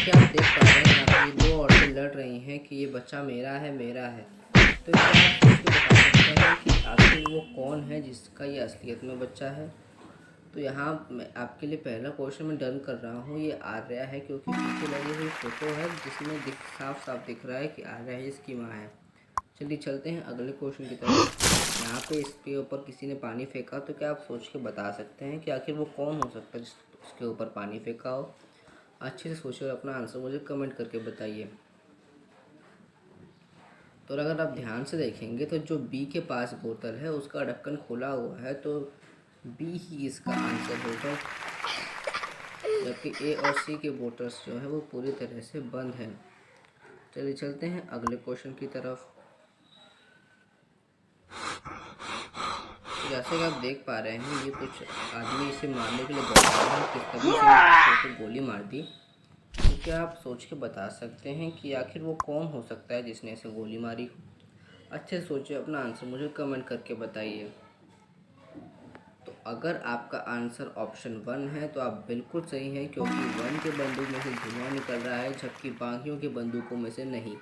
कि आप देख पा रहे हैं यहाँ पे ये दो औरतें लड़ रही हैं कि ये बच्चा मेरा है मेरा है। तो क्या आप सोच के बता सकते हैं कि आखिर वो कौन है जिसका ये असलियत में बच्चा है। तो यहाँ मैं आपके लिए पहला क्वेश्चन मैं डन कर रहा हूँ, ये आर्या है, क्योंकि पीछे लगी हुई फ़ोटो है जिसमें साफ साफ दिख रहा है कि आर्या है इसकी माँ है। चलिए चलते हैं अगले क्वेश्चन की तरफ। यहाँ पे इसके ऊपर किसी ने पानी फेंका, तो क्या आप सोच के बता सकते हैं कि आखिर वो कौन हो सकता है जिसके ऊपर पानी फेंका हो। अच्छे से सोचिए और अपना आंसर मुझे कमेंट करके बताइए। तो अगर आप ध्यान से देखेंगे तो जो बी के पास बोतल है उसका ढक्कन खोला हुआ है, तो बी ही इसका आंसर होगा, जबकि ए और सी के बोतल्स जो है वो पूरी तरह से बंद हैं। चलिए चलते हैं अगले क्वेश्चन की तरफ। तो जैसे कि आप देख पा रहे हैं ये कुछ आदमी इसे मारने के लिए दौड़ रहे हैं कि तभी से तो गोली मार दी। तो क्या आप सोच के बता सकते हैं कि आखिर वो कौन हो सकता है जिसने इसे गोली मारी। अच्छे से सोचिए, अपना आंसर मुझे कमेंट करके बताइए। तो अगर आपका आंसर ऑप्शन 1 है तो आप बिल्कुल सही हैं, क्योंकि 1 के बंदूक में से धुआं निकल रहा है जबकि बाकियों के बंदूकों में से नहीं।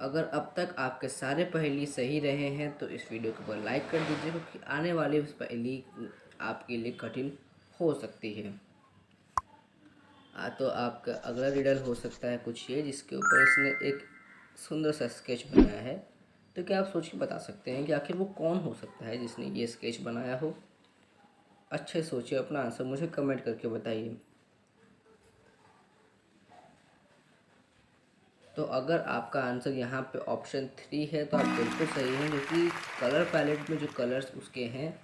अगर अब तक आपके सारे पहेली सही रहे हैं तो इस वीडियो को लाइक कर दीजिए, क्योंकि आने वाली पहेली आपके लिए कठिन हो सकती है। तो आपका अगला रिडल हो सकता है कुछ ये, जिसके ऊपर इसने एक सुंदर सा स्केच बनाया है। तो क्या आप सोच के बता सकते हैं कि आखिर वो कौन हो सकता है जिसने ये स्केच बनाया हो। अच्छे सोचिए, अपना आंसर मुझे कमेंट करके बताइए। तो अगर आपका आंसर यहाँ पे ऑप्शन 3 है तो आप बिल्कुल सही हैं, क्योंकि कलर पैलेट में जो कलर्स उसके हैं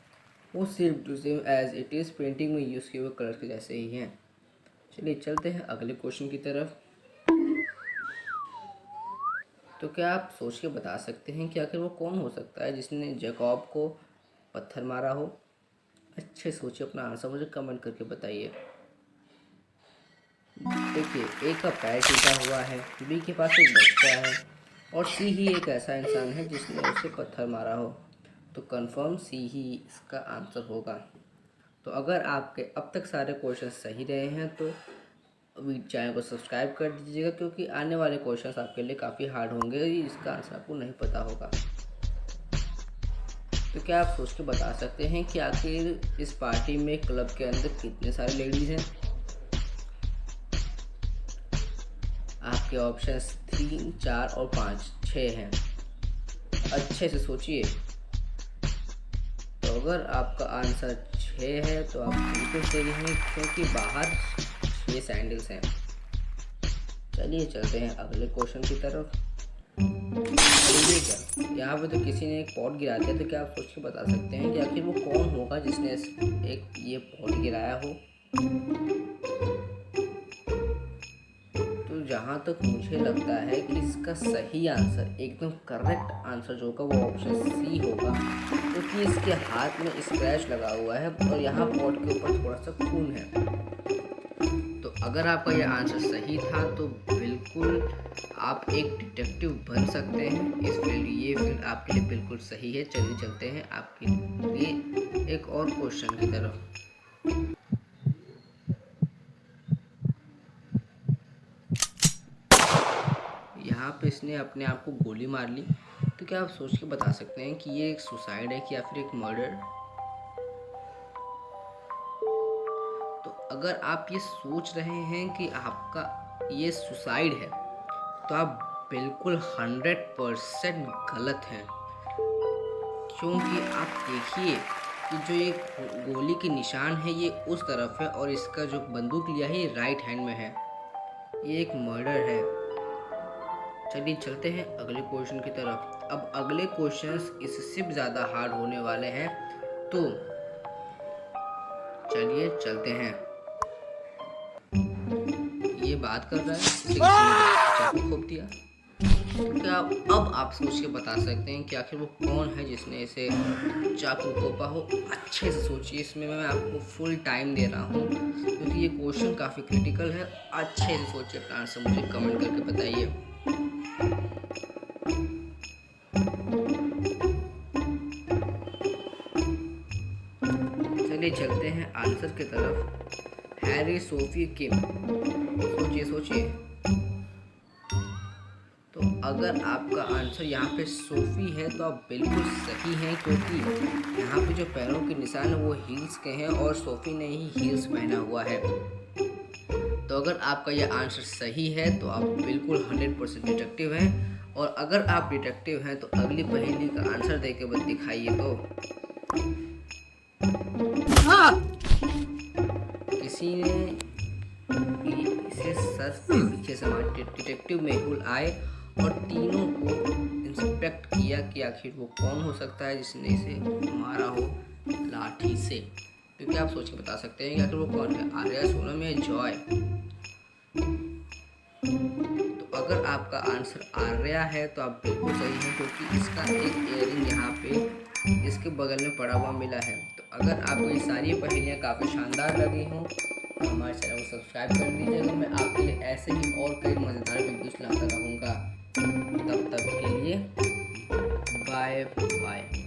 वो same to same as it is painting में यूज़ किए हुए कलर के जैसे ही हैं। चलिए चलते हैं अगले क्वेश्चन की तरफ। तो क्या आप सोच के बता सकते हैं कि आखिर वो कौन हो सकता है जिसने जैकब को पत्थर मारा हो। अच्छे सोचिए, अपना आंसर मुझे कमेंट करके बताइए। देखिए, ए का पैर टूटा हुआ है, बी के पास एक बच्चा है और सी ही एक ऐसा इंसान है जिसने उसे पत्थर मारा हो। तो कंफर्म सी ही इसका आंसर होगा। तो अगर आपके अब तक सारे क्वेश्चन सही रहे हैं तो चैनल को सब्सक्राइब कर दीजिएगा, क्योंकि आने वाले क्वेश्चंस आपके लिए काफ़ी हार्ड होंगे, इसका आंसर आपको नहीं पता होगा। तो क्या आप सोच के बता सकते हैं कि आखिर इस पार्टी में क्लब के अंदर कितने सारे लेडीज़ हैं। आपके ऑप्शंस 3, 4 और 5, 6 हैं। अच्छे से सोचिए। तो अगर आपका आंसर 6 है तो आप बिल्कुल सही हैं, क्योंकि बाहर 6 सैंडल्स हैं। चलिए चलते हैं अगले क्वेश्चन की तरफ। चलिए क्या यहाँ पे तो किसी ने एक पॉट गिरा दिया, तो क्या आप सोच के बता सकते हैं कि आखिर वो कौन होगा जिसने एक ये पॉट गिराया हो। तो जहाँ तक मुझे लगता है कि इसका सही आंसर, एकदम करेक्ट आंसर जो होगा वो ऑप्शन सी होगा, क्योंकि इसके हाथ में स्क्रैच लगा हुआ है और यहाँ पॉट के ऊपर थोड़ा सा खून है। तो अगर आपका यह आंसर सही था तो बिल्कुल आप एक डिटेक्टिव बन सकते हैं। ये फील्ड आपके लिए बिल्कुल सही है। चलिए चलते हैं आपके लिए एक और क्वेश्चन की तरफ। यहाँ पे इसने अपने आप को गोली मार ली। तो क्या आप सोच के बता सकते हैं कि ये एक सुसाइड है कि या फिर एक मर्डर। तो अगर आप ये सोच रहे हैं कि आपका ये सुसाइड है तो आप बिल्कुल 100% गलत हैं, क्योंकि आप देखिए कि जो ये गोली के निशान है ये उस तरफ है और इसका जो बंदूक लिया है ये राइट हैंड में है। ये एक मर्डर है। चलिए चलते हैं अगले क्वेश्चन की तरफ। अब अगले क्वेश्चंस इससे भी ज़्यादा हार्ड होने वाले हैं, तो चलिए चलते हैं। ये बात कर रहा है, इसे किसी ने चाकू ठोक दिया। तो क्या अब आप सोच के बता सकते हैं कि आखिर वो कौन है जिसने इसे चाकू ठोका हो। अच्छे से सोचिए, इसमें मैं आपको फुल टाइम दे रहा हूँ, क्योंकि ये क्वेश्चन काफ़ी क्रिटिकल है। अच्छे से सोचिए, अपना आंसर मुझे कमेंट करके बताइए। चलिए चलते हैं आंसर की तरफ। हैरी, सोफी, किम। सोचिए सोचिए। तो अगर आपका आंसर यहाँ पे सोफ़ी है तो आप बिल्कुल सही हैं, क्योंकि यहाँ पे जो पैरों के निशान है वो हील्स के हैं और सोफ़ी ने ही हील्स पहना हुआ है। तो अगर आपका यह आंसर सही है तो आप बिल्कुल 100% डिटेक्टिव हैं। और अगर आप डिटेक्टिव हैं तो अगली पहेली का आंसर देके बस दिखाइए। तो किसी ने इसे सर पे पीछे समा डिटेक्टिव मेहुल आए और तीनों को इंस्पेक्ट किया कि आखिर वो कौन हो सकता है जिसने इसे मारा हो लाठी से। क्योंकि आप सोच के बता सकते हैं कि आखिर वो कौन है, आर्या, सोनम या जॉय। तो अगर आपका आंसर आर्या है तो आप बिल्कुल सही हैं, क्योंकि इसका एक इयररिंग यहाँ पे इसके बगल में पड़ा हुआ मिला है। तो अगर आपको ये सारी पहेलियाँ काफ़ी शानदार लगी हों तो हमारे चैनल को सब्सक्राइब कर दीजिएगा। मैं आपके लिए ऐसे ही और कई मज़ेदार वीडियोस लाता रहूँगा। तब तक के लिए बाय बाय।